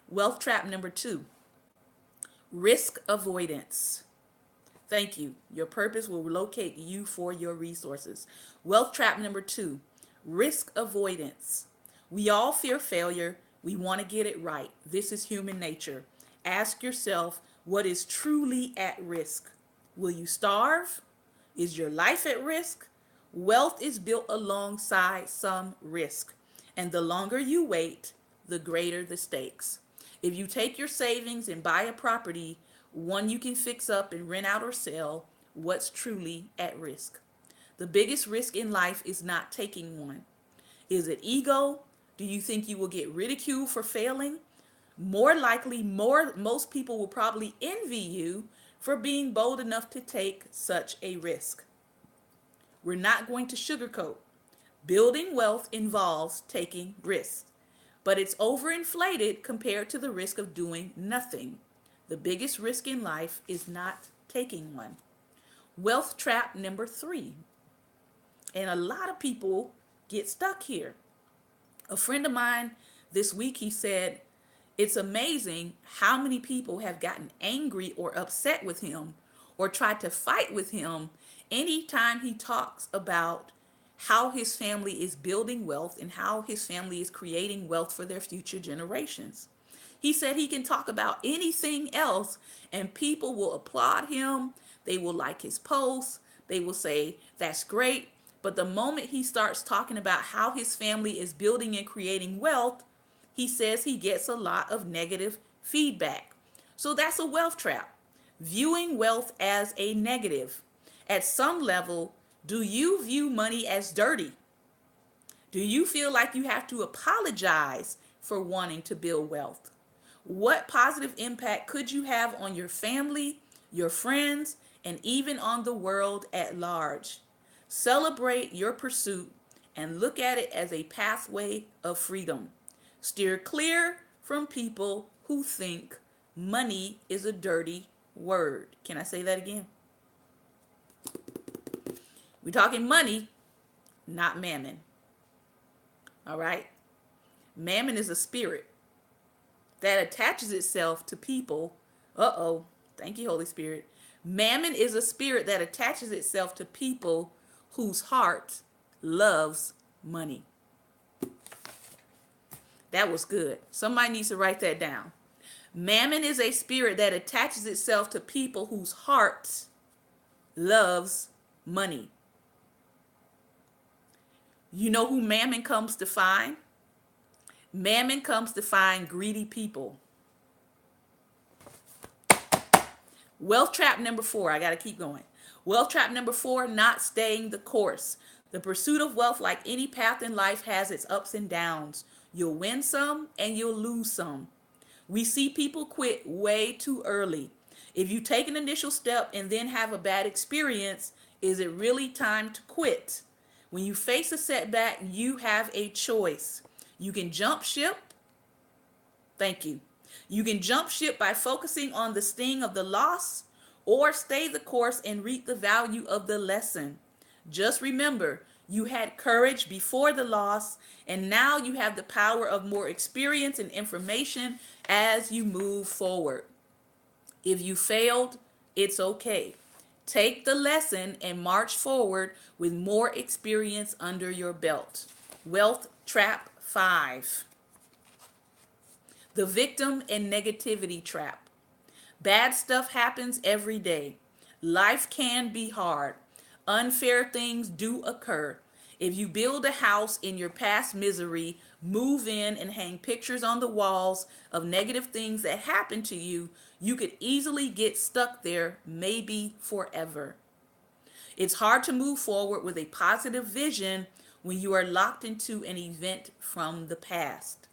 Wealth trap number 2, risk avoidance. Thank you. Your purpose will locate you for your resources. Wealth trap number 2, risk avoidance. We all fear failure. We want to get it right. This is human nature. Ask yourself, what is truly at risk? Will you starve? Is your life at risk? Wealth is built alongside some risk. And the longer you wait, the greater the stakes. If you take your savings and buy a property, one you can fix up and rent out or sell, what's truly at risk? The biggest risk in life is not taking one. Is it ego? Do you think you will get ridiculed for failing? More likely, most people will probably envy you for being bold enough to take such a risk. We're not going to sugarcoat. Building wealth involves taking risks, but it's overinflated compared to the risk of doing nothing. The biggest risk in life is not taking one. Wealth trap number 3. And a lot of people get stuck here. A friend of mine this week, he said, it's amazing how many people have gotten angry or upset with him or tried to fight with him anytime he talks about how his family is building wealth and how his family is creating wealth for their future generations. He said he can talk about anything else and people will applaud him. They will like his posts. They will say, that's great. But the moment he starts talking about how his family is building and creating wealth, he says he gets a lot of negative feedback. So that's a wealth trap. Viewing wealth as a negative. At some level, do you view money as dirty? Do you feel like you have to apologize for wanting to build wealth? What positive impact could you have on your family, your friends, and even on the world at large? Celebrate your pursuit and look at it as a pathway of freedom. Steer clear from people who think money is a dirty word. Can I say that again? We're talking money, not mammon. All right? Mammon is a spirit that attaches itself to people. Thank you, Holy Spirit. Mammon is a spirit that attaches itself to people whose heart loves money. That was good. Somebody needs to write that down. Mammon is a spirit that attaches itself to people whose heart loves money. You know who mammon comes to find? Mammon comes to find greedy people. Wealth trap number 4. I got to keep going. Wealth trap number 4, not staying the course. The pursuit of wealth, like any path in life, has its ups and downs. You'll win some and you'll lose some. We see people quit way too early. If you take an initial step and then have a bad experience, is it really time to quit? When you face a setback, you have a choice. You can jump ship Thank you. You can jump ship by focusing on the sting of the loss, or stay the course and reap the value of the lesson. Just remember, you had courage before the loss, and now you have the power of more experience and information as you move forward. If you failed, it's okay. Take the lesson and march forward with more experience under your belt. Wealth Trap 5. The victim and negativity trap. Bad stuff happens every day. Life can be hard. Unfair things do occur. If you build a house in your past misery, move in and hang pictures on the walls of negative things that happened to you, you could easily get stuck there, maybe forever. It's hard to move forward with a positive vision when you are locked into an event from the past.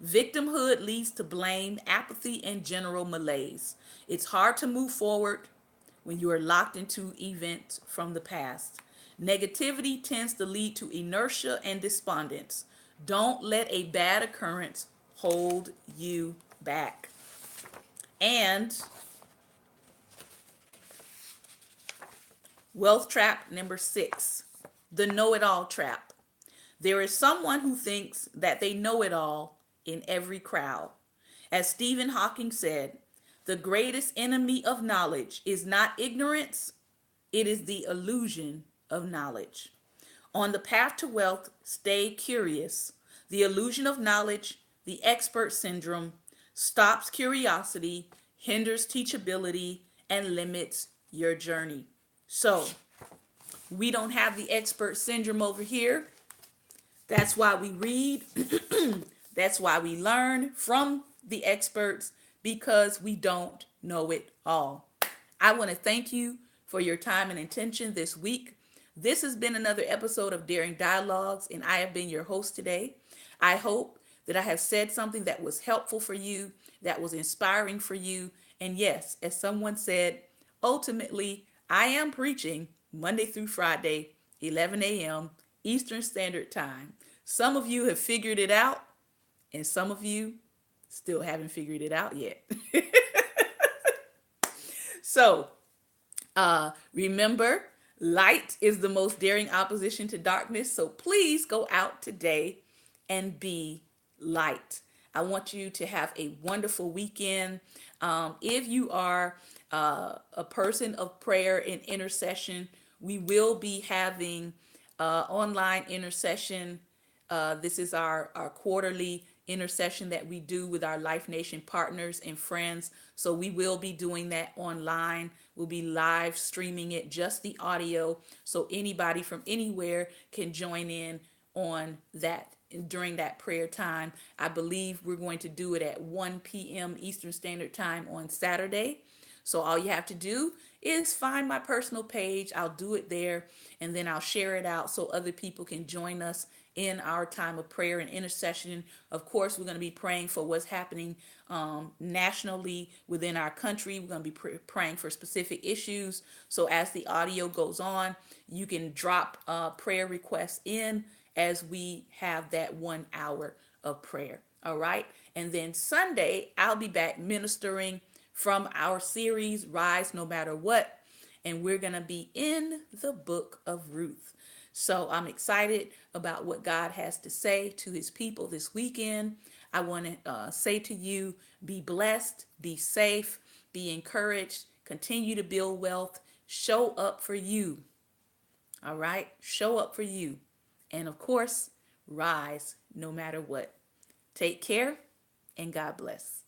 Victimhood leads to blame, apathy, and general malaise. It's hard to move forward when you are locked into events from the past. Negativity tends to lead to inertia and despondence. Don't let a bad occurrence hold you back. And wealth trap number 6, the know it all trap. There is someone who thinks that they know it all in every crowd. As Stephen Hawking said, the greatest enemy of knowledge is not ignorance, it is the illusion of knowledge. On the path to wealth, stay curious. The illusion of knowledge, the expert syndrome, stops curiosity, hinders teachability, and limits your journey. So, we don't have the expert syndrome over here. That's why we read. That's why we learn from the experts, because we don't know it all. I want to thank you for your time and attention this week. This has been another episode of Daring Dialogues, and I have been your host today. I hope that I have said something that was helpful for you, that was inspiring for you. And yes, as someone said, ultimately, I am preaching Monday through Friday, 11 a.m. Eastern Standard Time. Some of you have figured it out, and some of you still haven't figured it out yet. So, remember, light is the most daring opposition to darkness. So please go out today and be light. I want you to have a wonderful weekend. If you are a person of prayer and intercession, we will be having online intercession. This is our quarterly intercession that we do with our Life Nation partners and friends. So we will be doing that online. We'll be live streaming it, just the audio, so anybody from anywhere can join in on that during that prayer time. I believe we're going to do it at 1 p.m. Eastern Standard Time on Saturday. So all you have to do is find my personal page. I'll do it there, and then I'll share it out so other people can join us in our time of prayer and intercession. Of course, we're going to be praying for what's happening nationally within our country. We're going to be praying for specific issues. So as the audio goes on, you can drop prayer requests in as we have that 1 hour of prayer. All right. And then Sunday, I'll be back ministering from our series, Rise No Matter What. And we're going to be in the book of Ruth. So I'm excited about what God has to say to his people this weekend. I want to say to you, be blessed, be safe, be encouraged, continue to build wealth, show up for you. All right? Show up for you. And of course, rise no matter what. Take care, and God bless.